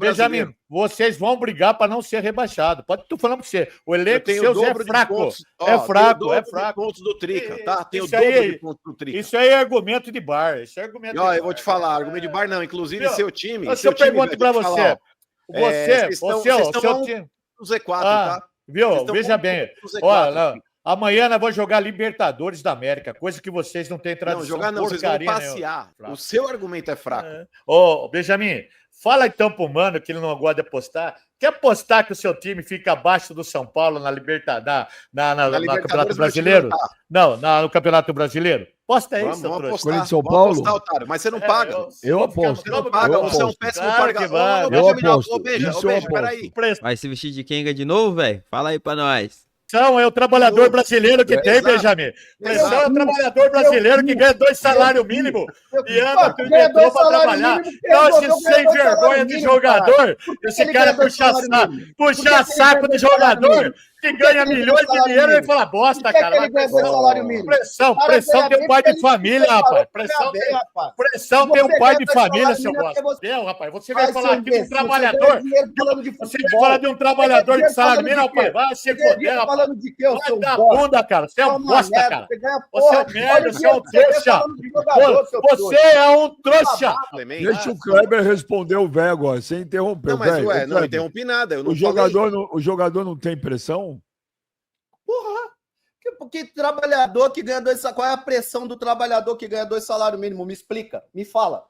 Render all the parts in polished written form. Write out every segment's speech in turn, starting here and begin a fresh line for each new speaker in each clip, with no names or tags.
Benjamin, vocês vão brigar para não ser rebaixado. Tô falando para você. O elenco seu é fraco. É fraco, é fraco.
Pontos do Trica, tá? Tem o
Isso
dobro
aí-
de pontos do Trica.
Isso aí é argumento de bar. Isso é argumento
E, ó,
de
eu vou te falar, argumento de bar não. Inclusive,
Viu?
seu time.
Mas
Seu
eu
time,
pergunto
velho,
para
deixa eu te
você.
falar, ó.
Você,
Vocês
o
estão
seu
um
time.
no Z4, tá?
Viu?
Vocês estão
Veja
um
bem.
no Z4.
Olha, amanhã nós vamos jogar Libertadores da América, coisa que vocês não têm
Não,
tradição.
jogar não, vocês vão
porcaria
passear.
nenhuma.
O seu argumento é fraco.
Ô, Benjamin, fala então pro Mano que ele não gosta de apostar. Quer apostar que o seu time fica abaixo do São Paulo na Libertadores, no Campeonato Brasileiro? Não, no Campeonato Brasileiro. Aposta aí, seu
Vamos
trouxa.
apostar,
São Paulo?
apostar, otário. Mas você não paga.
Eu aposto.
Você não paga,
Eu
você é um
aposto.
péssimo
Claro que
pagador.
vai.
Eu aposto.
Ô, Beija,
Isso eu aposto.
peraí.
Vai se vestir de Kenga de novo, velho? Fala aí pra nós.
Pressão é o trabalhador brasileiro que tem,
Exato.
Benjamin. Pressão é o trabalhador brasileiro que ganha 2 salários mínimos e anda pro metrô pra trabalhar. Então, esse sem vergonha de jogador, esse cara puxar saco de jogador que ganha milhões de dinheiro e fala bosta, cara. Pressão tem um pai de família, rapaz. Pressão tem um pai de família, seu bosta. Entendeu, rapaz? Você vai falar aqui de um trabalhador. Você vai falar de um trabalhor de salário mínimo, rapaz. Vai se foder, rapaz. Vai dar bunda, cara. Você é um bosta, cara. Você é um merda, você é um trouxa. Você é um trouxa.
Deixa o Kleber responder o velho agora, sem interromper.
Não, mas
velho.
ué,
Ô,
não
Kleber,
interrompi nada. Eu não
o jogador não tem pressão?
Que trabalhador que ganha qual é a pressão do trabalhador que ganha 2 salários mínimos? Me explica, me fala.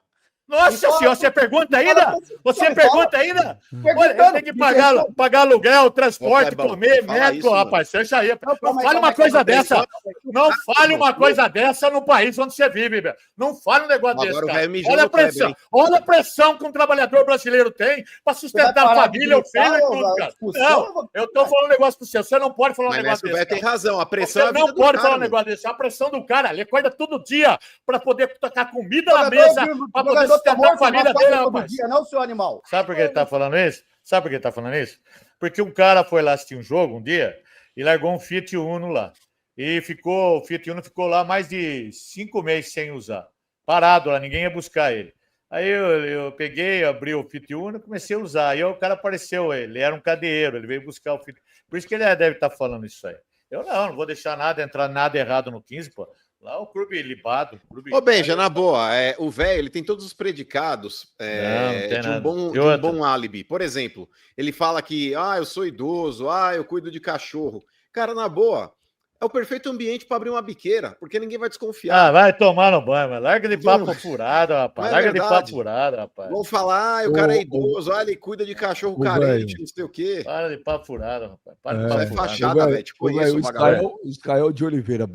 Nossa senhora, você pergunta ainda? Você pergunta ainda? Olha, ele tem que pagar aluguel, transporte, comer, médico, rapaz. Deixa aí. Não fale uma coisa dessa. Não fale uma coisa dessa no país onde você vive, velho. Não fale um negócio desse, cara. Olha a pressão. Olha a pressão que um trabalhador brasileiro tem para sustentar a família, o filho e tudo, cara. Não, eu tô falando um negócio pro você. Você não pode falar um negócio desse.
Mas tem razão. A pressão
Você não pode falar um negócio desse. A pressão do cara, ele acorda todo dia para poder tocar comida na mesa, para poder sustentar a família dele, rapaz.
Não, seu animal.
Sabe por que ele tá falando isso? Sabe por que ele tá falando isso? Porque um cara foi lá assistir um jogo um dia e largou um Fiat Uno lá. E o Fiat Uno ficou lá mais de 5 meses sem usar. Parado lá, ninguém ia buscar ele. Aí eu peguei, abri o Fiat Uno e comecei a usar. Aí o cara apareceu, ele era um cadeiro, ele veio buscar o Fiat. Por isso que ele deve estar falando isso aí. Eu não vou deixar entrar nada errado no 15, pô. Lá o clube libado.
Ô, Benja, na boa, o velho ele tem todos os predicados de um bom álibi. Por exemplo, ele fala que eu sou idoso, eu cuido de cachorro. Cara, na boa, é o perfeito ambiente para abrir uma biqueira, porque ninguém vai desconfiar.
Vai tomar no banho, mas larga de papo furado, rapaz. Larga de papo furado, rapaz.
Vão falar, o cara é idoso, ele cuida de cachorro carente, não sei o quê.
Para de papo furado, rapaz. Para de
papo
furado.
É fachada, velho. Tipo isso,
o Iscael de Oliveira.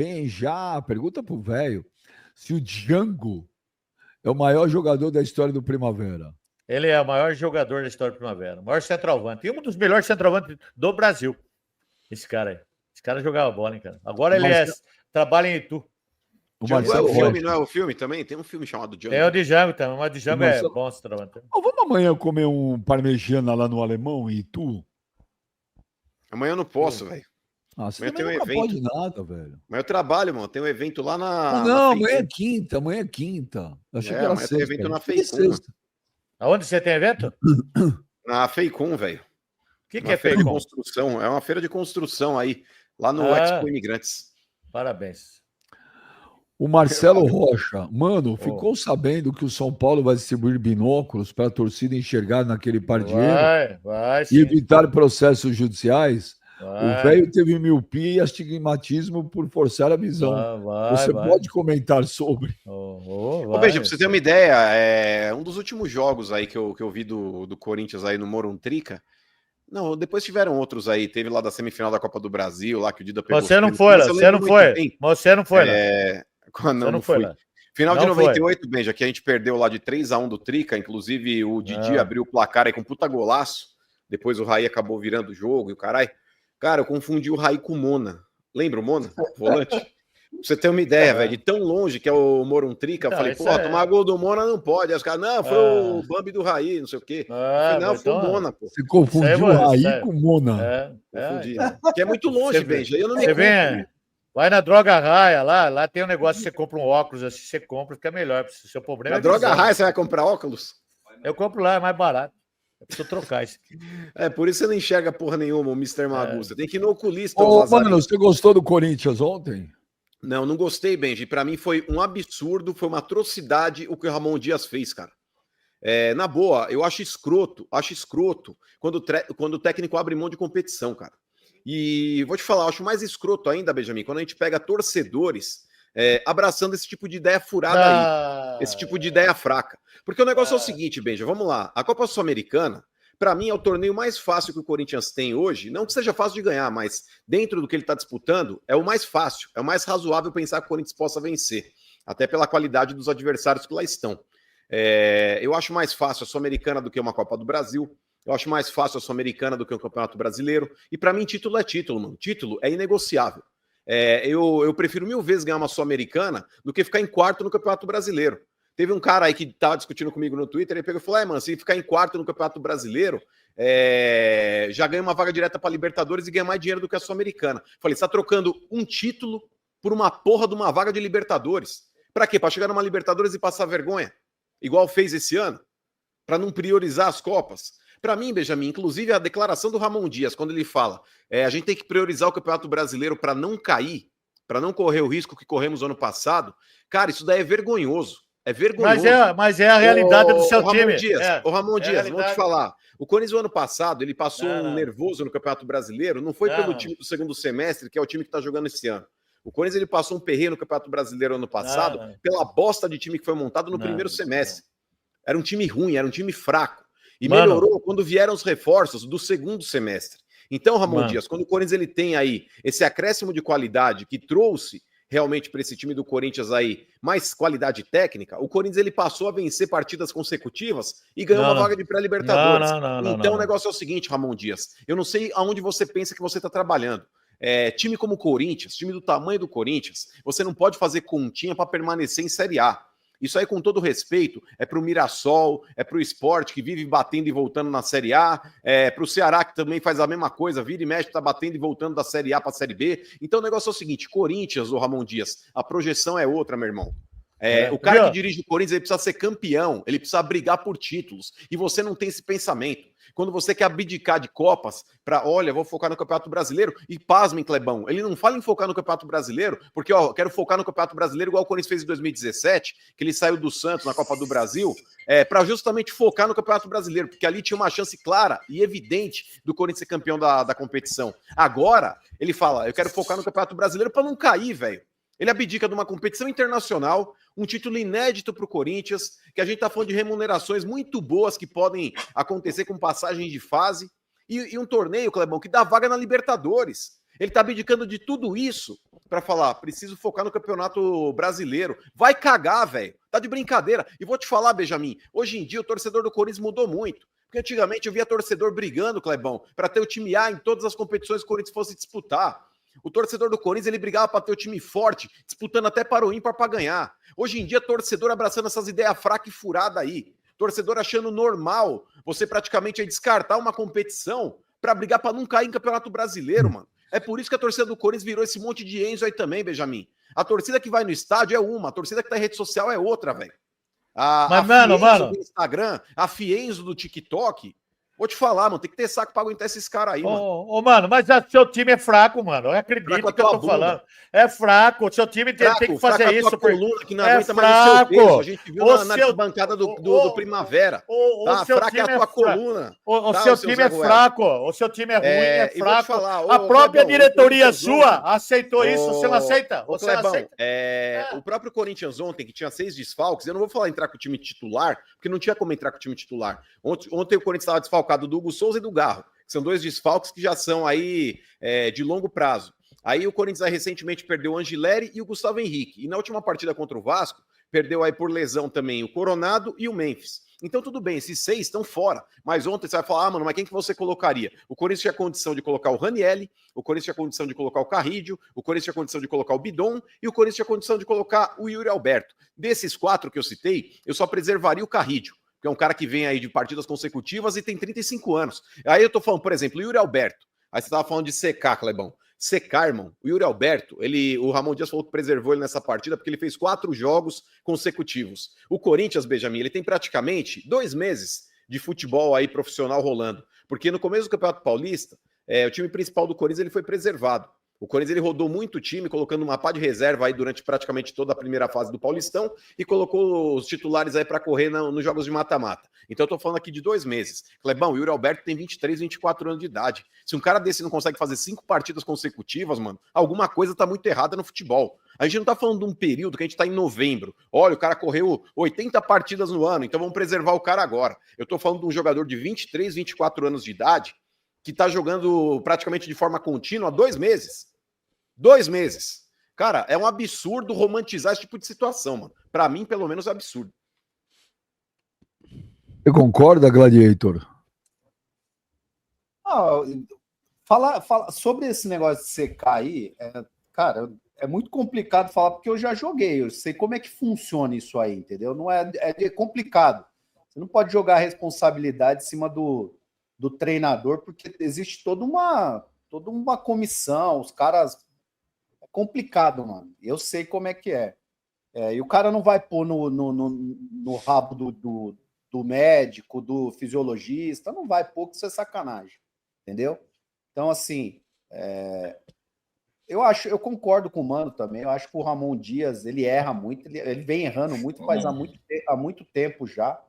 Pergunta pro velho se o Django é o maior jogador da história do Primavera.
Ele é o maior jogador da história do Primavera. O maior centroavante. E um dos melhores centroavantes do Brasil. Esse cara aí. Esse cara jogava bola, hein, cara. Agora ele trabalha em Itu.
Django é o filme, não é o filme também? Tem um filme chamado Django.
É o de Django também, mas o de Django é bom centroavante.
Vamos amanhã comer um parmegiana lá no Alemão, em Itu?
Amanhã eu não posso, velho.
Amanhã tem um evento. Não pode nada, velho.
Mas eu trabalho, mano. Tem um evento lá na...
Não, amanhã é quinta. Amanhã é quinta. Eu achei que era sexta.
Tem evento na Feicum.
Aonde você tem evento?
Na Feicum, velho.
O que é Feicum?
Construção. É uma feira de construção aí. Lá no Expo Imigrantes.
Parabéns.
O Marcelo Rocha, mano, ficou sabendo que o São Paulo vai distribuir binóculos para a torcida enxergar naquele pardieiro e evitar processos judiciais? O velho teve miopia e astigmatismo por forçar a visão. Você pode comentar sobre?
Beija, pra você ter uma ideia, um dos últimos jogos aí que eu vi do Corinthians aí no Morumbi Trica. Não, depois tiveram outros aí. Teve lá da semifinal da Copa do Brasil, lá que o Dida pegou.
Você não foi lá, você não foi. Você não foi lá.
Não foi lá. Final de 98, Benja, que a gente perdeu lá de 3-1 do Trica. Inclusive o Didi abriu o placar aí com puta golaço. Depois o Raí acabou virando o jogo e o caralho. Cara, eu confundi o Raí com o Mona. Lembra o Mona? Volante? Pra você ter uma ideia, velho, de tão longe que é o Morum Trica, eu falei, tomar gol do Mona não pode. Aí os caras, não, foi o Bambi do Raí, não sei o quê. Não, foi o Mona, pô.
Você confundiu o Raí com o Mona.
Confundi. Porque é muito longe, Benja. Eu não me
vai na Droga Raia, lá tem um negócio, você compra um óculos, assim, você compra, fica melhor. O seu problema
na Droga Raia você vai comprar óculos?
Eu compro lá, é mais barato. Eu preciso trocar isso aqui.
Por isso você não enxerga porra nenhuma, o Mr. Magu. Você tem que ir no oculista.
Mano, você gostou do Corinthians ontem?
Não gostei, Benji. Pra mim foi um absurdo, foi uma atrocidade o que o Ramon Dias fez, cara. Na boa, eu acho escroto quando o técnico abre mão de competição, cara. E vou te falar, eu acho mais escroto ainda, Benjamin, quando a gente pega torcedores abraçando esse tipo de ideia furada aí, esse tipo de ideia fraca. Porque o negócio é o seguinte, Benja, vamos lá. A Copa Sul-Americana, para mim, é o torneio mais fácil que o Corinthians tem hoje. Não que seja fácil de ganhar, mas dentro do que ele está disputando, é o mais fácil, é o mais razoável pensar que o Corinthians possa vencer. Até pela qualidade dos adversários que lá estão. Eu acho mais fácil a Sul-Americana do que uma Copa do Brasil. Eu acho mais fácil a Sul-Americana do que o Campeonato Brasileiro. E para mim, título é título, mano. Título é inegociável. Eu prefiro 1000 vezes ganhar uma Sul-Americana do que ficar em quarto no Campeonato Brasileiro. Teve um cara aí que tava discutindo comigo no Twitter, ele pegou e falou, mano, se ficar em quarto no Campeonato Brasileiro, já ganha uma vaga direta para Libertadores e ganha mais dinheiro do que a Sul-Americana. Falei, você tá trocando um título por uma porra de uma vaga de Libertadores. Pra quê? Pra chegar numa Libertadores e passar vergonha? Igual fez esse ano? Pra não priorizar as Copas? Para mim, Benjamin, inclusive a declaração do Ramon Dias, quando ele fala a gente tem que priorizar o Campeonato Brasileiro para não cair, para não correr o risco que corremos ano passado, cara, isso daí é vergonhoso. É vergonhoso.
Mas é a realidade do seu time.
O Ramon Dias, vamos te falar. O Corinthians, o ano passado, ele passou nervoso no Campeonato Brasileiro, não foi pelo time do segundo semestre, que é o time que está jogando esse ano. O Corinthians ele passou um perrengue no Campeonato Brasileiro ano passado pela bosta de time que foi montado no primeiro semestre. Era um time ruim, era um time fraco. E melhorou quando vieram os reforços do segundo semestre. Então, Ramon Dias, quando o Corinthians ele tem aí esse acréscimo de qualidade que trouxe realmente para esse time do Corinthians aí mais qualidade técnica, o Corinthians ele passou a vencer partidas consecutivas e ganhou uma vaga de pré-libertadores. Então o negócio é o seguinte, Ramon Dias, eu não sei aonde você pensa que você está trabalhando. Time como o Corinthians, time do tamanho do Corinthians, você não pode fazer continha para permanecer em Série A. Isso aí, com todo respeito, é para o Mirassol, é para o Sport, que vive batendo e voltando na Série A, para o Ceará, que também faz a mesma coisa, vira e mexe, tá batendo e voltando da Série A para a Série B. Então o negócio é o seguinte, Corinthians, o Ramon Dias, a projeção é outra, meu irmão. O cara que dirige o Corinthians, ele precisa ser campeão, ele precisa brigar por títulos, e você não tem esse pensamento. Quando você quer abdicar de Copas para, olha, vou focar no Campeonato Brasileiro, e pasmem, Clebão, ele não fala em focar no Campeonato Brasileiro, porque, quero focar no Campeonato Brasileiro igual o Corinthians fez em 2017, que ele saiu do Santos na Copa do Brasil, para justamente focar no Campeonato Brasileiro, porque ali tinha uma chance clara e evidente do Corinthians ser campeão da competição. Agora, ele fala, eu quero focar no Campeonato Brasileiro para não cair, velho. Ele abdica de uma competição internacional, um título inédito para o Corinthians, que a gente está falando de remunerações muito boas que podem acontecer com passagem de fase, e um torneio, Clebão, que dá vaga na Libertadores. Ele está abdicando de tudo isso para falar, preciso focar no Campeonato Brasileiro. Vai cagar, velho. Tá de brincadeira. E vou te falar, Benjamin, hoje em dia o torcedor do Corinthians mudou muito. Porque antigamente eu via torcedor brigando, Clebão, para ter o time A em todas as competições que o Corinthians fosse disputar. O torcedor do Corinthians, ele brigava para ter o time forte, disputando até para o ímpar para ganhar. Hoje em dia, torcedor abraçando essas ideias fracas e furadas aí. Torcedor achando normal você praticamente descartar uma competição para brigar para não cair em Campeonato Brasileiro, mano. É por isso que a torcida do Corinthians virou esse monte de Enzo aí também, Benjamin. A torcida que vai no estádio é uma, a torcida que tá em rede social é outra, velho. A Fienzo do Instagram, a Fienzo do TikTok... Vou te falar, mano, tem que ter saco pra aguentar esses caras aí, mano.
Mano, mas seu time é fraco, mano. Eu acredito que eu tô falando. É fraco, o seu time tem que fazer isso.
A coluna que não aguenta mais o seu peso. A gente viu na bancada do Primavera. Tá fraca é a tua coluna.
O seu time é fraco. O seu time é ruim, é fraco. A própria diretoria sua aceitou isso. Você não aceita? Você não aceita?
O próprio Corinthians ontem, que tinha 6 desfalques, eu não vou falar entrar com o time titular, porque não tinha como entrar com o time titular. Ontem o Corinthians estava desfalcado do Hugo Souza e do Garro, que são 2 desfalques que já são aí de longo prazo. Aí o Corinthians recentemente perdeu o Angileri e o Gustavo Henrique. E na última partida contra o Vasco, perdeu aí por lesão também o Coronado e o Memphis. Então tudo bem, esses 6 estão fora. Mas ontem você vai falar, mano, mas quem que você colocaria? O Corinthians tinha condição de colocar o Ranieri, o Corinthians tinha condição de colocar o Carrídio, o Corinthians tinha condição de colocar o Bidon e o Corinthians tinha condição de colocar o Yuri Alberto. Desses 4 que eu citei, eu só preservaria o Carrídio, que é um cara que vem aí de partidas consecutivas e tem 35 anos. Aí eu tô falando, por exemplo, o Yuri Alberto. Aí você tava falando de secar, Clebão. Secar, irmão. O Yuri Alberto, o Ramon Dias falou que preservou ele nessa partida porque ele fez 4 jogos consecutivos. O Corinthians, Benjamin, ele tem praticamente 2 meses de futebol aí profissional rolando. Porque no começo do Campeonato Paulista, o time principal do Corinthians ele foi preservado. O Corinthians ele rodou muito o time, colocando uma pá de reserva aí durante praticamente toda a primeira fase do Paulistão e colocou os titulares aí para correr nos jogos de mata-mata. Então eu tô falando aqui de 2 meses. Clebão, o Yuri Alberto tem 23, 24 anos de idade. Se um cara desse não consegue fazer 5 partidas consecutivas, mano, alguma coisa tá muito errada no futebol. A gente não tá falando de um período que a gente tá em novembro. Olha, o cara correu 80 partidas no ano, então vamos preservar o cara agora. Eu tô falando de um jogador de 23, 24 anos de idade que tá jogando praticamente de forma contínua há 2 meses. 2 meses. Cara, é um absurdo romantizar esse tipo de situação, mano. Pra mim, pelo menos, é absurdo.
Você concorda, Gladiator?
Fala sobre esse negócio de secar aí, cara, é muito complicado falar porque eu já joguei, eu sei como é que funciona isso aí, entendeu? Não é complicado. Você não pode jogar a responsabilidade em cima do treinador, porque existe toda uma comissão, os caras... É complicado, mano. Eu sei como é que é. E o cara não vai pôr no rabo do médico, do fisiologista, não vai pôr, que isso é sacanagem, entendeu? Então, assim, eu concordo com o Mano também, eu acho que o Ramon Dias, ele erra muito, ele vem errando muito, faz há muito tempo já.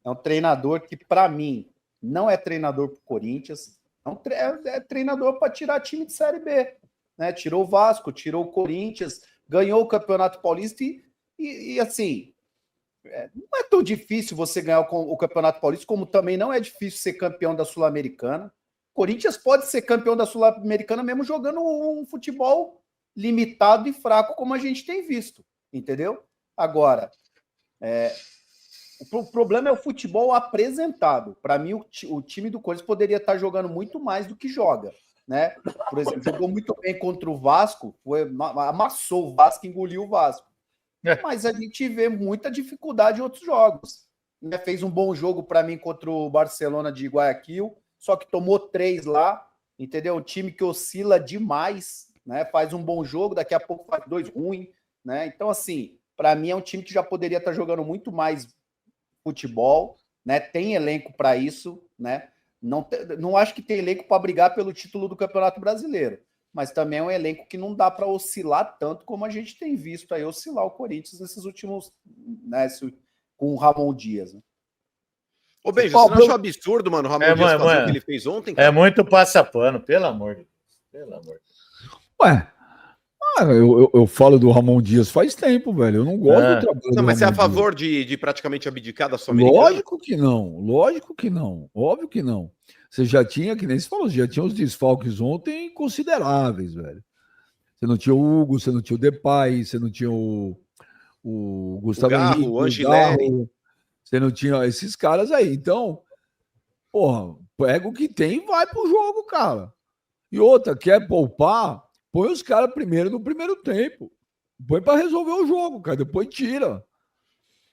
É um treinador que, para mim, não é treinador pro Corinthians, é treinador para tirar time de Série B, né? Tirou o Vasco, tirou o Corinthians, ganhou o Campeonato Paulista e assim, não é tão difícil você ganhar o Campeonato Paulista, como também não é difícil ser campeão da Sul-Americana. Corinthians pode ser campeão da Sul-Americana mesmo jogando um futebol limitado e fraco, como a gente tem visto, entendeu? Agora, o problema é o futebol apresentado. Para mim, o time do Corinthians poderia estar jogando muito mais do que joga, né? Por exemplo, jogou muito bem contra o Vasco, amassou o Vasco, engoliu o Vasco. Mas a gente vê muita dificuldade em outros jogos. Fez um bom jogo para mim contra o Barcelona de Guayaquil, só que tomou 3 lá, entendeu? Um time que oscila demais, né? Faz um bom jogo, daqui a pouco faz 2 ruins, né? Então, assim, para mim é um time que já poderia estar jogando muito mais futebol, né? Tem elenco para isso, né? Não acho que tem elenco para brigar pelo título do Campeonato Brasileiro, mas também é um elenco que não dá para oscilar tanto como a gente tem visto aí oscilar o Corinthians nesses últimos, né, com o Ramon Dias, né?
Ô, Benja, você não achou absurdo, mano, o Ramon Dias fazer o que ele fez ontem? Cara?
É muito passapano, pelo amor de Deus. Pelo amor de Deus.
Ué, eu falo do Ramon Dias faz tempo, velho. Eu não gosto do trabalho.
Não, mas você é a favor de praticamente abdicar da Sul-Americana?
Lógico que não. Óbvio que não. Você já tinha, que nem você falou, já tinha os desfalques ontem consideráveis, velho. Você não tinha o Hugo, você não tinha o Depay, você não tinha o Gustavo Henrique,
o Angelini.
Você não tinha esses caras aí. Então, porra, pega o que tem e vai pro jogo, cara. E outra, quer poupar? Põe os caras primeiro no primeiro tempo. Põe para resolver o jogo, cara. Depois tira.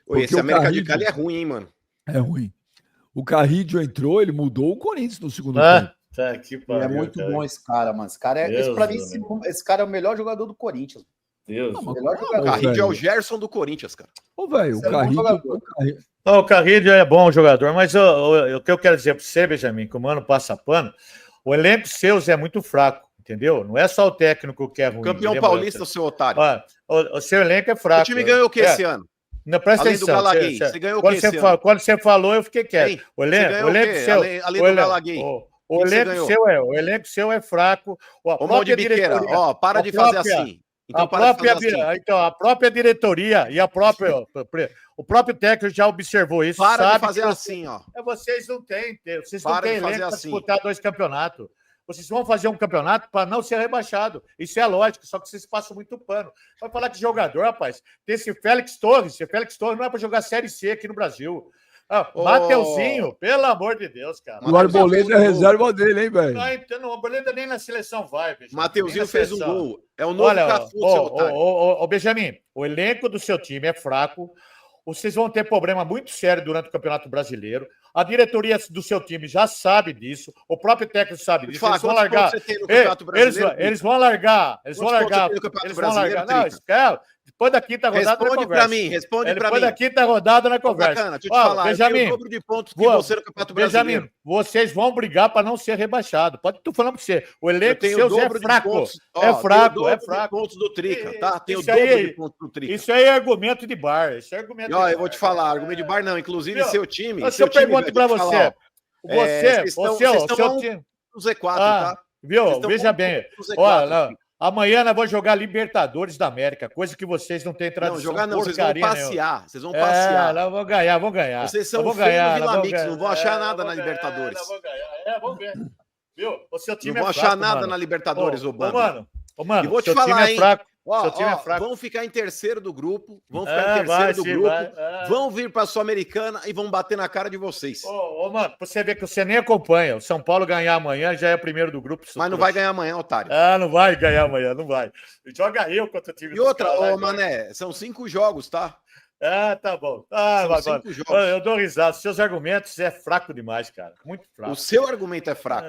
Oi, esse América de Cali é ruim, hein, mano?
É ruim. O Carrillo entrou, ele mudou o Corinthians no segundo tempo.
Tá aqui, pariu,
é muito bom esse cara, mano. Esse cara é o melhor jogador do Corinthians.
Deus.
Não, o melhor jogador.
O Carrillo é o Gerson do Corinthians, cara.
Ô, velho, o Carrillo...
O Carrillo é bom jogador, mas o que eu quero dizer para você, Benjamin, que o Mano passa pano, o elenco seu é muito fraco, entendeu? Não é só o técnico que é ruim.
Campeão paulista, seu otário.
O seu elenco é fraco.
O time ganhou o que esse ano?
Não, presta
além
atenção.
Do Galaguei, você ganhou o que esse ano?
Quando você falou, eu fiquei quieto. O elenco seu...
Além do Galaguei.
O elenco seu é fraco.
Ô, mão de biqueira, para de fazer assim. Então,
a própria diretoria e o próprio técnico já observou isso.
Para de fazer assim, ó.
Vocês não têm elenco para disputar 2 campeonatos. Vocês vão fazer um campeonato para não ser rebaixado. Isso é lógico, só que vocês passam muito pano. Vai falar de jogador, rapaz. Tem esse Félix Torres. Esse Félix Torres não é para jogar Série C aqui no Brasil. Mateuzinho, pelo amor de Deus, cara.
O Arboleda é reserva dele, hein, velho?
Não, o Arboleda nem na seleção vai, Benjamin.
Mateuzinho fez um gol. É o novo Cafu, seu otário.
Benjamin, o elenco do seu time é fraco. Vocês vão ter problema muito sério durante o Campeonato Brasileiro. A diretoria do seu time já sabe disso. O próprio técnico sabe disso. Eles vão largar. Eles vão largar. Não, Depois da quinta rodada,
responde para mim, responde para mim.
Depois da quinta rodada, na conversa.
Bacana, deixa eu te falar,
Benjamin,
eu tenho o dobro de pontos que você no Campeonato Brasileiro.
Benjamin, vocês vão brigar para não ser rebaixado. Pode tu falando para você. O elenco seu é fraco. É fraco, é fraco.
Pontos do Trica, tá? Tem o
Isso
dobro
aí-
de pontos do Trica.
Isso aí é argumento de bar. Isso é argumento
E, ó,
de
eu vou te falar, argumento de bar não. Inclusive, seu time.
Mas
seu
eu pergunto
time,
para
velho,
você.
deixa eu falar, ó,
Você,
vocês
seu
estão
time.
no Z4,
Ah,
tá?
Viu? Veja bem.
Z4,
Olha, amanhã nós vamos jogar Libertadores da América, coisa que vocês não têm tradição.
Não, jogar não, vocês vão
porcaria
passear. Vocês vão passear.
Nós vamos ganhar, vamos ganhar.
Vocês são
vamos
feio
ganhar,
no Vila
nós
Mix,
vamos
não vão achar
ganhar,
nada
nós
na
vamos ganhar,
Libertadores.
nós vamos ganhar. Vamos ver. Viu? O seu time
Não vão
é fraco,
achar nada
mano.
na Libertadores, Obama.
Mano,
E vou te
seu
falar,
time é
hein?
fraco.
Ó,
seu time é fraco.
Vão ficar em terceiro do grupo. Vão ficar em terceiro do grupo. Vão vir para a Sul-Americana e vão bater na cara de vocês.
Mano, pra você ver que você nem acompanha. O São Paulo ganhar amanhã já é o primeiro do grupo.
Mas não vai ganhar amanhã, otário.
Não vai ganhar amanhã, não vai. Joga eu contra o time.
E outra, Mané, são 5 jogos, tá?
Tá bom.
São 5 jogos.
Eu dou risada. Seus argumentos é fraco demais, cara. Muito fraco.
O seu argumento é fraco.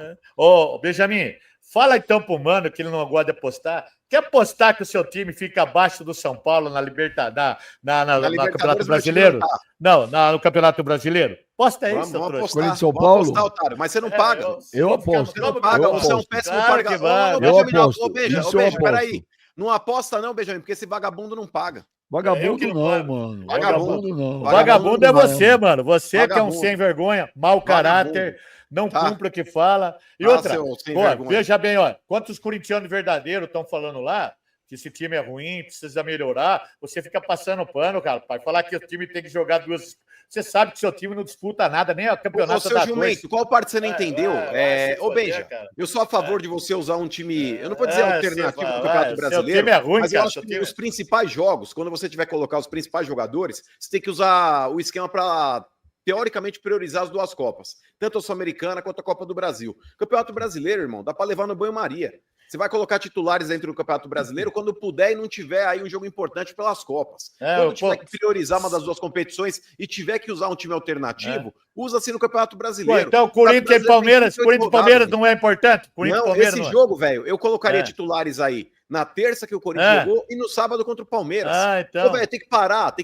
Benjamin, fala então pro Mano que ele não gosta de apostar. Quer apostar que o seu time fica abaixo do São Paulo na Libertadores, no Campeonato Brasileiro? Não, no Campeonato Brasileiro. Aposta aí, seu trouxa.
Corinthians São Paulo?
Apostar, otário, mas você não paga.
Eu aposto.
Você não paga, você é um péssimo pagador.
Eu aposto.
Ô, Benja, peraí. Não aposta não, Benjamin, porque esse vagabundo não paga.
Vagabundo não, mano.
Vagabundo
não.
Vagabundo é você, mano. Você
Vagabundo.
que é um sem vergonha, mau caráter, não cumpre o que fala. E outra, veja bem, ó, quantos corintianos verdadeiros estão falando lá que esse time é ruim, precisa melhorar, você fica passando pano, cara, para falar que o time tem que jogar duas... Você sabe que seu time não disputa nada, nem o campeonato
seu
da
Jumento, qual parte você não entendeu? Benja, eu sou a favor de você usar um time, eu não vou dizer alternativo do Campeonato Brasileiro,
time é ruim,
mas eu acho que os principais jogos, quando você tiver que colocar os principais jogadores, você tem que usar o esquema para teoricamente priorizar as duas Copas, tanto a Sul-Americana quanto a Copa do Brasil. Campeonato Brasileiro, irmão, dá para levar no banho-maria. Você vai colocar titulares dentro do Campeonato Brasileiro quando puder e não tiver aí um jogo importante pelas Copas. Quando tiver que priorizar uma das duas competições e tiver que usar um time alternativo, usa-se no Campeonato Brasileiro.
Então, Corinthians e Palmeiras, não é importante?
Não, esse jogo, velho, eu colocaria titulares aí na terça que o Corinthians jogou e no sábado contra o Palmeiras.
Então.
Véio, tem que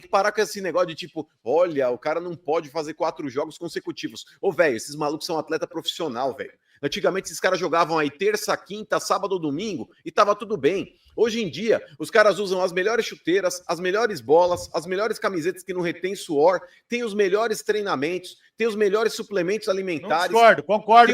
parar com esse negócio de tipo, olha, o cara não pode fazer 4 jogos consecutivos. Velho, esses malucos são atleta profissional, velho. Antigamente esses caras jogavam aí terça, quinta, sábado, domingo e tava tudo bem. Hoje em dia, os caras usam as melhores chuteiras, as melhores bolas, as melhores camisetas que não retém suor, tem os melhores treinamentos, tem os melhores suplementos alimentares.
Concordo.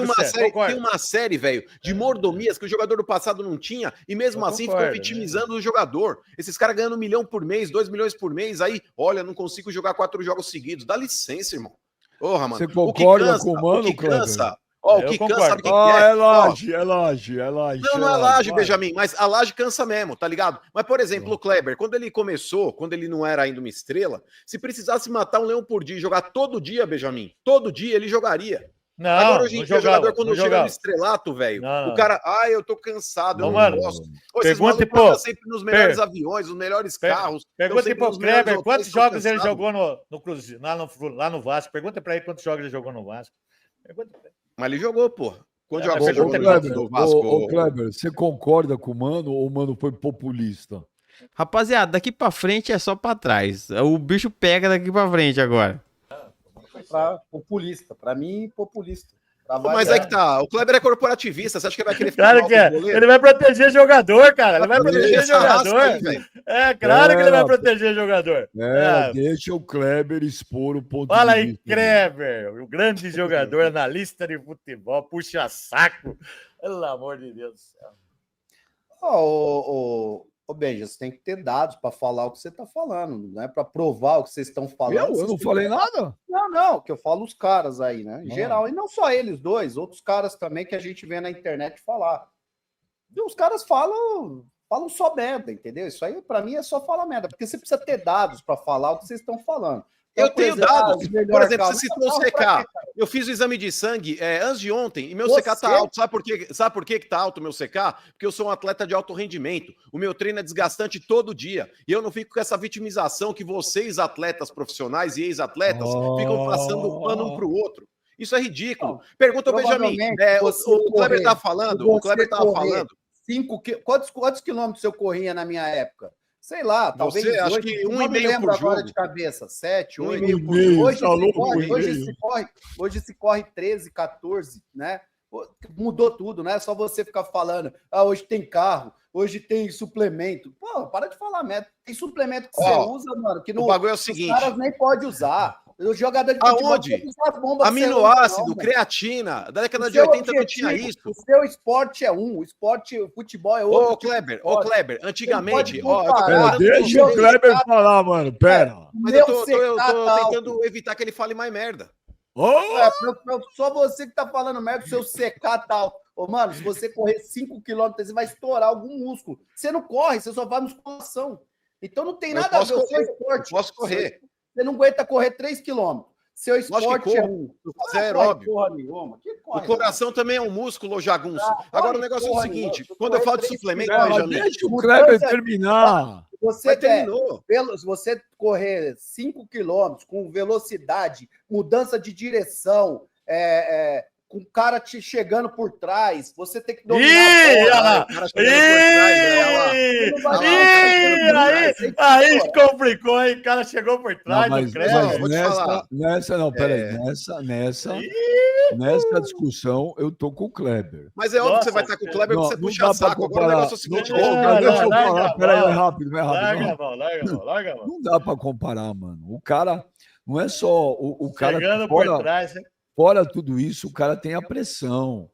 Tem uma série, velho, de mordomias que o jogador do passado não tinha e mesmo assim ficam vitimizando o jogador. Esses caras ganhando 1 milhão por mês, 2 milhões por mês, aí, olha, não consigo jogar 4 jogos seguidos. Dá licença, irmão. Porra, mano.
Você concorda com o Mano,
cansa. O que cansa, sabe o que
é laje.
Não é laje, Benjamin, mas a laje cansa mesmo, tá ligado? Mas, por exemplo, o Kleber, quando ele começou, quando ele não era ainda uma estrela, se precisasse matar um leão por dia e jogar todo dia, Benjamin, todo dia ele jogaria. Agora, hoje em dia, o jogador, quando chega no estrelato, velho, o cara, eu tô cansado, eu não posso.
Pergunta
sempre nos melhores aviões, os melhores carros.
Pergunta pro Kleber, quantos jogos ele jogou lá no Vasco? Pergunta pra ele quantos jogos ele jogou no Vasco.
Mas ele jogou, pô. Quando
jogou no Vasco? Ô, Kleber, você concorda com o Mano ou o Mano foi populista?
Rapaziada, daqui pra frente é só pra trás. O bicho pega daqui pra frente agora.
Populista. Pra mim, populista.
Mas é que tá. O Kleber é corporativista. Você acha que ele vai querer
ficar? Claro que é. Ele vai proteger jogador, cara. Ele vai proteger jogador. Claro que ele vai proteger jogador.
Deixa o Kleber expor o ponto
Fala
de
aí,
vista.
Kleber, o grande jogador, analista de futebol, puxa saco. Pelo amor de Deus do céu.
Benja, você tem que ter dados para falar o que você está falando, não é para provar o que vocês estão falando.
Eu não falei nada?
Não, que eu falo os caras aí, né? Em geral, e não só eles dois, outros caras também que a gente vê na internet falar. E os caras falam só merda, entendeu? Isso aí, para mim, é só falar merda, porque você precisa ter dados para falar o que vocês estão falando.
Eu tenho dados. Por exemplo, você citou o CK. Eu fiz o exame de sangue antes de ontem e meu CK tá alto. Sabe por que tá alto o meu CK? Porque eu sou um atleta de alto rendimento. O meu treino é desgastante todo dia. E eu não fico com essa vitimização que vocês, atletas profissionais e ex-atletas, ficam passando pano um pro outro. Isso é ridículo. Pergunta ao Benjamin. O Kleber tá falando. O Kleber tava falando.
Quantos quilômetros eu corria na minha época? Sei lá, talvez.
Você, acho que 1,5 por
agora
jogo.
de cabeça. 7,
1,5
8 por jogo.
tá
Hoje se corre 13, 14, né? Mudou tudo, né? Só você ficar falando, hoje tem carro, hoje tem suplemento. Pô, para de falar, merda. Tem suplemento que você usa, mano, que
o bagulho é o seguinte.
Os caras nem podem usar. O jogador de
futebol aminoácido, creatina. Da década de 80 não tinha isso.
O seu esporte é o futebol é outro.
Ô, Kleber, antigamente...
Deixa o Kleber falar, mano. Pera.
Mas eu tô tentando evitar que ele fale mais merda.
Só você que tá falando merda, seu secar tal. Ô, mano, se você correr 5 km, você vai estourar algum músculo. Você não corre, você só faz musculação. Então não tem nada a ver com o seu esporte.
Posso correr.
Você não aguenta correr 3 km. Seu esporte é
Fazer aeróbio. O coração também é um músculo, jagunço. Agora o negócio é o seguinte: quando eu falo de suplemento,
deixa o Kleber terminar.
Se você correr 5 km com velocidade, mudança de direção, com o cara te chegando por trás, você tem que dominar
aí complicou, hein? O cara chegou por trás.
Nessa discussão, eu tô com o Kleber.
Mas é óbvio que você vai estar com o Kleber porque você puxa saco. Agora o negócio é o seguinte...
Deixa eu falar, peraí, é rápido.
Larga a mão.
Não dá pra comparar, mano. O cara, não é só o cara...
Chegando por trás, hein?
Fora tudo isso, o cara tem a pressão.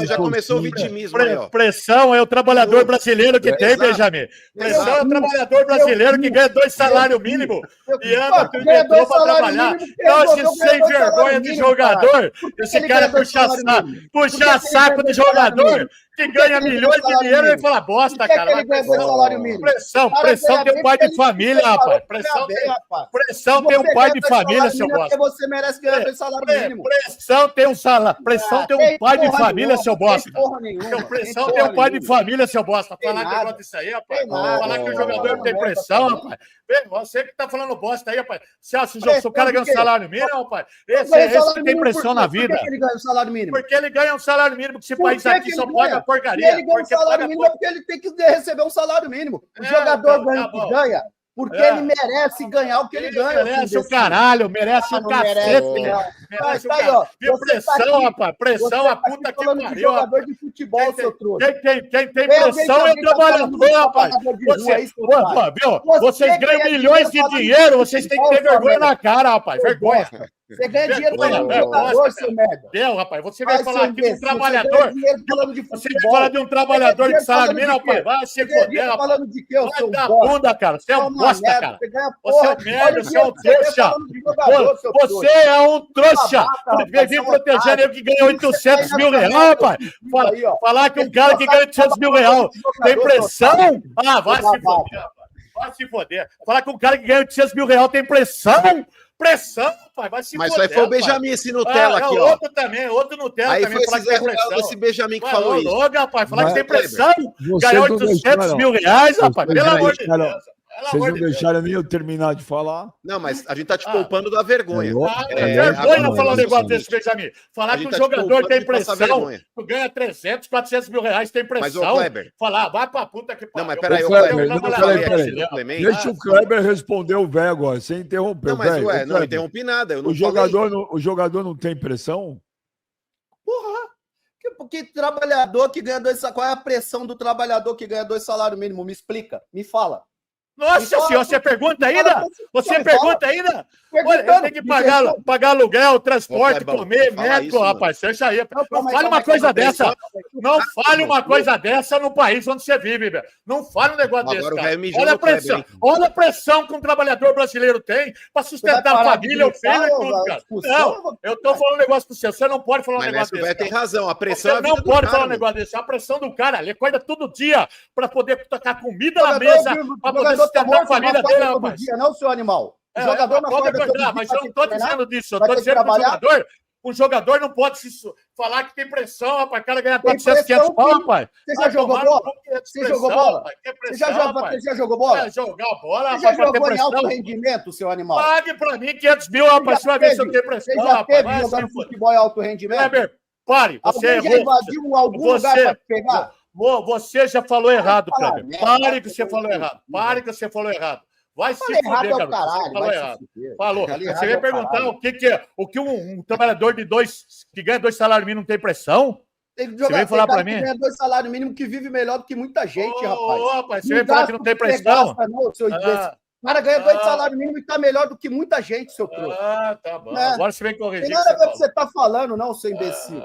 Já começou o vitimismo aí, ó.
Pressão é o trabalhador brasileiro que tem, Benjamin. Pressão é o trabalhador brasileiro que ganha 2 salários mínimos e anda pro metrô pra trabalhar. Então, esse sem vergonha de jogador, esse cara puxar saco de jogador que ganha milhões de dinheiro e fala bosta, cara. Pressão tem um pai de família, rapaz. Pressão tem um pai de família, seu bosta.
Porque você merece ganhar o salário mínimo.
Pressão tem um salário. Pressão tem um pai de família, seu bosta. Pressão tem um pai de família, seu bosta. Falar que negócio disso aí, rapaz. Falar que o jogador tem pressão, rapaz. Você que tá falando bosta aí, rapaz. Se o cara ganha um salário mínimo, rapaz. Esse tem pressão na vida.
Por que ele ganha um salário mínimo?
Porque ele ganha um salário mínimo, que esse país aqui só paga porcaria.
Ele ganha um salário mínimo porque ele tem que receber um salário mínimo. O jogador ganha o que ganha porque ele merece ganhar o que ele ganha.
Merece o caralho, merece o cacete. Merece o caralho. Pressão, rapaz. Pressão, a puta que pariu.
Jogador de futebol, seu trouxa.
Quem tem pressão é o trabalhador, rapaz. Vocês ganham milhões de dinheiro, vocês têm que ter vergonha na cara, rapaz. Vergonha.
Você ganha dinheiro para um jogador, seu merda.
Deu, rapaz. Você vai falar aqui de um trabalhador. Você vai falar de um trabalhador de salário mínimo, rapaz. Vai se foder, rapaz.
Falando de quê,
vai dar bunda, cara. Você é um bosta, cara. Você é um merda, você é um trouxa. Você é um trouxa. Vem protegendo eu que ganha 800 mil reais, rapaz. Falar que um cara que ganha 800 mil reais tem pressão? Ah, vai se foder, rapaz. Vai se foder. Falar que um cara que ganha 800 mil reais tem pressão? Pressão, pai, vai se
Mas isso aí foi o Benjamin, esse Nutella aqui, ó.
Outro Nutella
aí
também.
Foi esse Benjamin que falou isso.
Logo, rapaz, falar que tem pressão. Ganhou 800 mil reais, rapaz, pelo amor de Deus.
Vocês não deixaram nem eu terminar de falar?
Não, mas a gente tá te poupando da vergonha.
Vergonha falar um negócio desse, Benjamin. Falar que o jogador tem pressão, tu ganha 300, 400 mil reais, tem pressão.
Mas o Kleber...
Falar, vai pra puta que pariu.
Não, mas peraí,
Kleber. Deixa o Kleber responder o velho agora, sem interromper.
Não, mas ué, não interrompi nada.
O jogador não tem pressão?
Porra! Que trabalhador que ganha qual é a pressão do trabalhador que ganha 2 salários mínimos? Me explica, me fala.
Nossa senhora, você pergunta ainda? Você pergunta ainda? Olha, ele tem que pagar aluguel, transporte, comer, médico, rapaz. Deixa aí. Não fale uma coisa dessa. Não fale uma coisa dessa no país onde você vive, velho. Não fale um negócio desse, cara. Olha a pressão. Olha a pressão que um trabalhador brasileiro tem para sustentar a família, o filho e tudo, cara. Não, eu tô falando um negócio pro você. Você não pode falar um negócio desse.
Tem razão, a pressão.
Você não pode falar um negócio desse. A pressão do cara, ele acorda todo dia para poder tocar comida na mesa, para poder sustentar a família dele, rapaz.
Não, seu animal. O jogador não pode
acordar, mas eu não estou dizendo disso. Eu estou dizendo que o jogador não pode falar que tem pressão, rapaz. O cara ganha 400, 500 pau, rapaz.
Você já jogou bola? Você jogou bola? Você já jogou bola?
Jogar bola,
rapaz. Você já jogou em alto rendimento, seu animal?
Pague pra mim 500 mil, rapaz. Você vai ver se eu tenho pressão, rapaz.
Você já teve jogando futebol em alto rendimento?
Pare. Você
já invadiu algum lugar pra pegar?
Você já falou errado, Kleber. Pare que você falou errado. Pare que você falou errado. Vai se fuder, cara. Você falou errado. Falou. Você veio perguntar o que é. O que um trabalhador que ganha 2 salários mínimos tem pressão?
Você veio falar para mim? Ganha 2 salários mínimos que vive melhor do que muita gente, rapaz.
Você veio falar que não tem pressão?
O cara ganha 2 salários mínimos e tá melhor do que muita gente, seu trouxa.
Tá bom. Agora você vem corrigir.
Tem nada a ver com o que você tá falando, não, seu imbecil.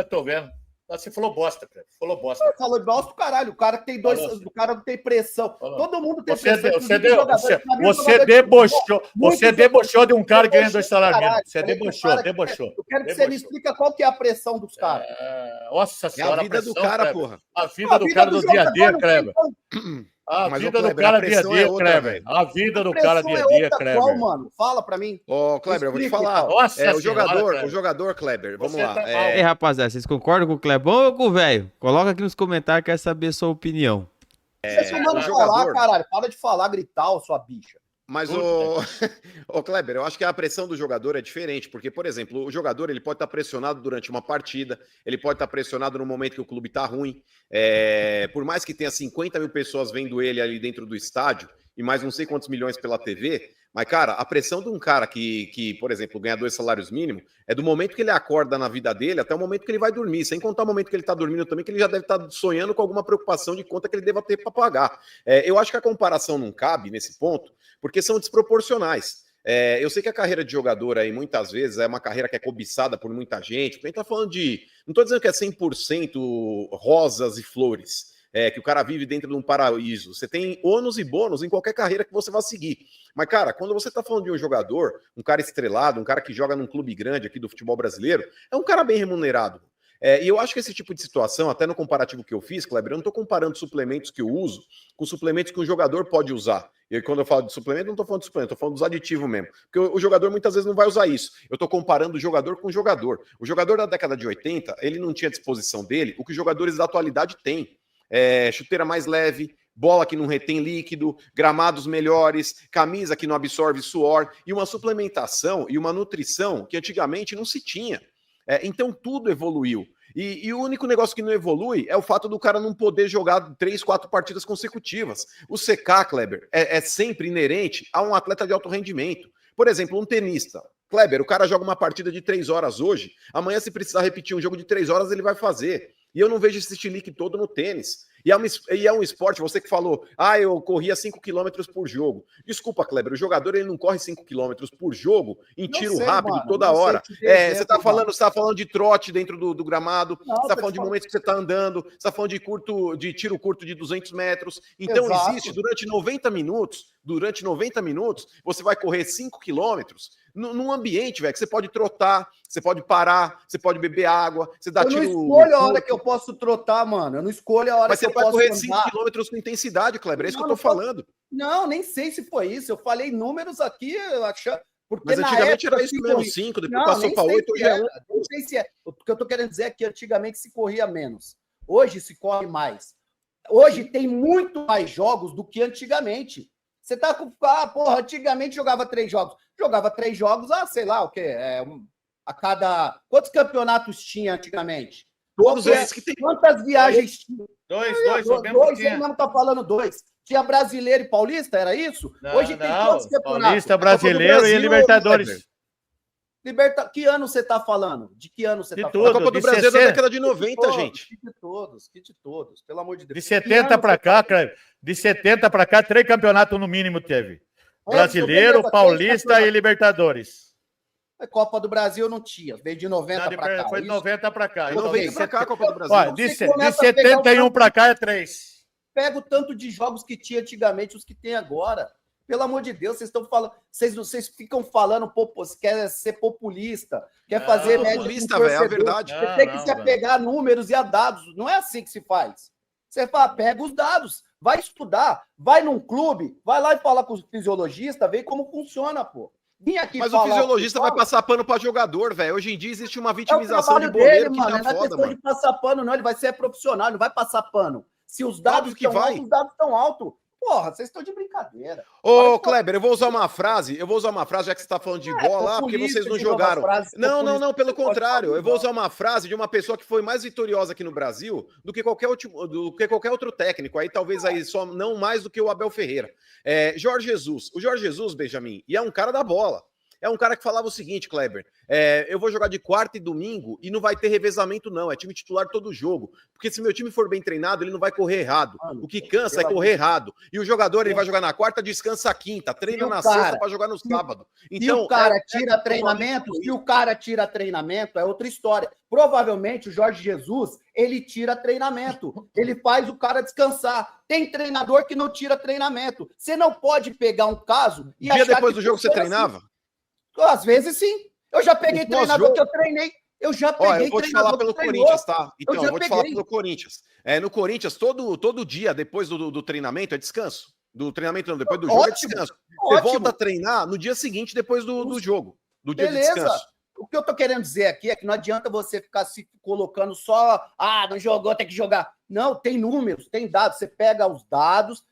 Tô vendo. Você falou bosta, cara. Falou bosta.
Falou bosta do caralho. O cara que tem o cara não tem pressão. Todo mundo tem pressão.
Você debochou de um cara que ganha 2 salários mínimos. Você debochou.
Eu quero que você me explique qual que é a pressão dos caras.
Nossa senhora,
a vida do cara, porra.
A vida do cara do dia a dia, Kleber. A vida do cara dia a dia, Kleber. A vida do cara dia a dia, Kleber.
Mano? Fala pra mim.
Ô, Kleber, eu vou te falar. O jogador, Kleber, vamos lá.
Ei, rapaziada, vocês concordam com o Clebão ou com o velho? Coloca aqui nos comentários, quero saber a sua opinião.
Você manda falar, caralho. Para de falar, gritar, sua bicha.
Mas, ô Kleber, eu acho que a pressão do jogador é diferente, porque, por exemplo, o jogador ele pode estar pressionado durante uma partida, ele pode estar pressionado no momento que o clube está ruim, por mais que tenha 50 mil pessoas vendo ele ali dentro do estádio, e mais não sei quantos milhões pela TV, mas, cara, a pressão de um cara que, por exemplo, ganha 2 salários mínimos, é do momento que ele acorda na vida dele até o momento que ele vai dormir, sem contar o momento que ele está dormindo também, que ele já deve estar sonhando com alguma preocupação de conta que ele deva ter para pagar. Eu acho que a comparação não cabe nesse ponto, porque são desproporcionais. Eu sei que a carreira de jogador aí, muitas vezes, é uma carreira que é cobiçada por muita gente, porque a gente tá falando de... Não tô dizendo que é 100% rosas e flores, que o cara vive dentro de um paraíso. Você tem ônus e bônus em qualquer carreira que você vá seguir. Mas, cara, quando você tá falando de um jogador, um cara estrelado, um cara que joga num clube grande aqui do futebol brasileiro, é um cara bem remunerado. E eu acho que esse tipo de situação, até no comparativo que eu fiz, Kleber, eu não estou comparando suplementos que eu uso com suplementos que um jogador pode usar. E quando eu falo de suplemento, não estou falando de suplemento, estou falando dos aditivos mesmo. Porque o jogador muitas vezes não vai usar isso. Eu estou comparando o jogador com o jogador. O jogador da década de 80, ele não tinha à disposição dele o que os jogadores da atualidade têm. Chuteira mais leve, bola que não retém líquido, gramados melhores, camisa que não absorve suor, e uma suplementação e uma nutrição que antigamente não se tinha. Então tudo evoluiu. E o único negócio que não evolui é o fato do cara não poder jogar 3, 4 partidas consecutivas. O CK, Kleber, é sempre inerente a um atleta de alto rendimento. Por exemplo, um tenista. Kleber, o cara joga uma partida de 3 horas hoje, amanhã se precisar repetir um jogo de 3 horas, ele vai fazer. E eu não vejo esse chilique todo no tênis. E é um esporte, você que falou, eu corria 5 km por jogo. Desculpa, Kleber, o jogador ele não corre 5 km por jogo em tiro rápido, mano, toda hora. Você tá falando de trote dentro do gramado, você tá falando de momentos que você tá andando, você tá falando de tiro curto de 200 metros. Então existe, durante 90 minutos, você vai correr 5 quilômetros num ambiente, velho, que você pode trotar, você pode parar, você pode beber água, você dá tiro...
Eu não escolho a hora que eu posso trotar, mano. Eu não escolho a hora que eu posso andar. Mas você
vai correr 5 quilômetros com intensidade, Kleber. É isso que eu tô falando.
Não, nem sei se foi isso. Eu falei números aqui, porque
mas antigamente era isso mesmo, 5, depois passou para 8, hoje é 1.
Não sei se é. O que eu tô querendo dizer é que antigamente se corria menos. Hoje se corre mais. Hoje tem muito mais jogos do que antigamente. Você tá com... antigamente jogava 3 jogos. Jogava 3 jogos, sei lá, o quê? A cada... Quantos campeonatos tinha antigamente?
Todos esses que tem.
Quantas viagens tinha?
Dois,
ele mesmo tá falando 2. Tinha brasileiro e paulista, era isso?
Hoje tem quantos campeonatos? Paulista, brasileiro e Libertadores.
Que ano você tá falando? De que ano você tá
falando? A Copa do Brasil é da década de 90, gente.
De todos, pelo amor de Deus.
De 70 para cá, cara, de 70 para cá, 3 campeonatos no mínimo teve. Brasileiro, Paulista e Libertadores.
A Copa do Brasil não tinha, veio de 90 para cá.
Foi de 90 para cá.
De 90 para cá a Copa do Brasil.
De 71 para cá é 3.
Pega o tanto de jogos que tinha antigamente, os que tem agora. Pelo amor de Deus, vocês estão falando, vocês ficam falando, quer ser populista, quer fazer
populista, velho, é a verdade.
Você tem que se apegar a números e a dados. Não é assim que se faz. Você pega os dados, vai estudar, vai num clube, vai lá e fala com o fisiologista, vê como funciona, pô.
Mas o fisiologista vai passar pano para jogador, velho. Hoje em dia existe uma vitimização de boleiro
que tá foda, mano. De passar pano, não, ele vai ser profissional, ele vai passar pano. Se os dados estão altos, os dados estão altos. Porra, vocês estão de brincadeira.
Ô, Kleber, eu vou usar uma frase, já que você tá falando de bola, porque vocês não jogaram. Não, pelo contrário, eu vou usar uma frase de uma pessoa que foi mais vitoriosa aqui no Brasil do que qualquer outro técnico, aí talvez aí só não mais do que o Abel Ferreira. Jorge Jesus. O Jorge Jesus, Benjamin, e é um cara da bola. É um cara que falava o seguinte, Kleber, eu vou jogar de quarta e domingo e não vai ter revezamento não, é time titular todo jogo, porque se meu time for bem treinado, ele não vai correr errado, o que cansa é correr errado, e o jogador ele vai jogar na quarta, descansa a quinta, treina na sexta para jogar no sábado.
Então, se o cara tira treinamento, se o cara tira treinamento, é outra história. Provavelmente o Jorge Jesus, ele tira treinamento, ele faz o cara descansar. Tem treinador que não tira treinamento. Você não pode pegar um caso e
achar depois do jogo você treinava?
Assim. Às vezes sim. Eu já peguei treinador que eu treinei. Eu já peguei
eu vou te falar pelo Corinthians, tá? Então, eu vou te falar pelo Corinthians. No Corinthians, todo dia, depois do treinamento, é descanso. Do treinamento, não, depois do jogo é descanso. Você volta a treinar no dia seguinte, depois do jogo. Do dia de descanso.
O que eu tô querendo dizer aqui é que não adianta você ficar se colocando só, não jogou, tem que jogar. Não, tem números, tem dados. Você pega os dados,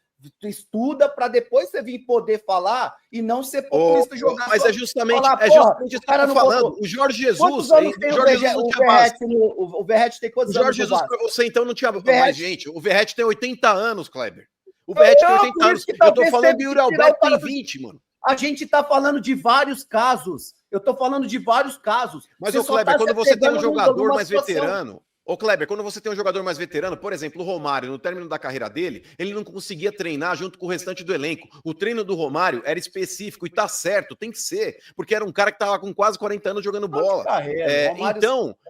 estuda para depois você vir poder falar e não ser populista jogar.
Mas é justamente isso que eu tô falando. O Jorge Jesus,
o Verratti tem quantos anos?
O Jorge Jesus para você então não tinha mais gente. O Verratti tem 80 anos, Kleber. O Verratti tem 80 anos. Eu tô falando que o Yuri Alberto tem 20, mano.
A gente tá falando de vários casos. Eu tô falando de vários casos.
Mas, ô Kleber, quando você tem um jogador mais veterano... Ô, Kleber, quando você tem um jogador mais veterano, por exemplo, o Romário, no término da carreira dele, ele não conseguia treinar junto com o restante do elenco. O treino do Romário era específico e tá certo, tem que ser, porque era um cara que tava com quase 40 anos jogando bola.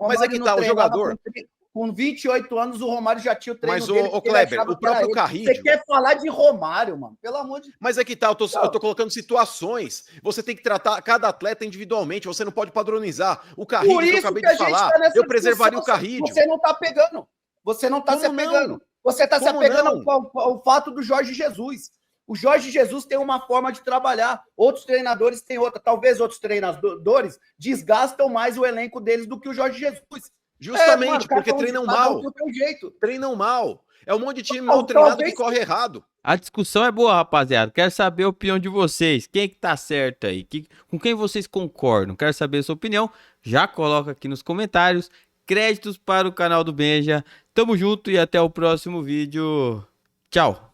Mas é que tá, o jogador...
Com 28 anos, o Romário já tinha o treino
dele. Mas, ô Kleber, o próprio Carrillo...
Você quer falar de Romário, mano? Pelo amor de Deus.
Mas é que tá, eu tô colocando situações. Você tem que tratar cada atleta individualmente, você não pode padronizar. O Carrillo, que eu acabei de falar, eu preservaria o Carrillo.
Você não tá pegando. Você não tá se apegando. Você tá se apegando ao fato do Jorge Jesus. O Jorge Jesus tem uma forma de trabalhar. Outros treinadores têm outra. Talvez outros treinadores desgastam mais o elenco deles do que o Jorge Jesus.
Justamente, porque treinam mal. Treinam mal. É um monte de time mal treinado que corre errado.
A discussão é boa, rapaziada. Quero saber a opinião de vocês. Quem é que tá certo aí? Com quem vocês concordam? Quero saber a sua opinião. Já coloca aqui nos comentários. Créditos para o canal do Benja. Tamo junto e até o próximo vídeo. Tchau.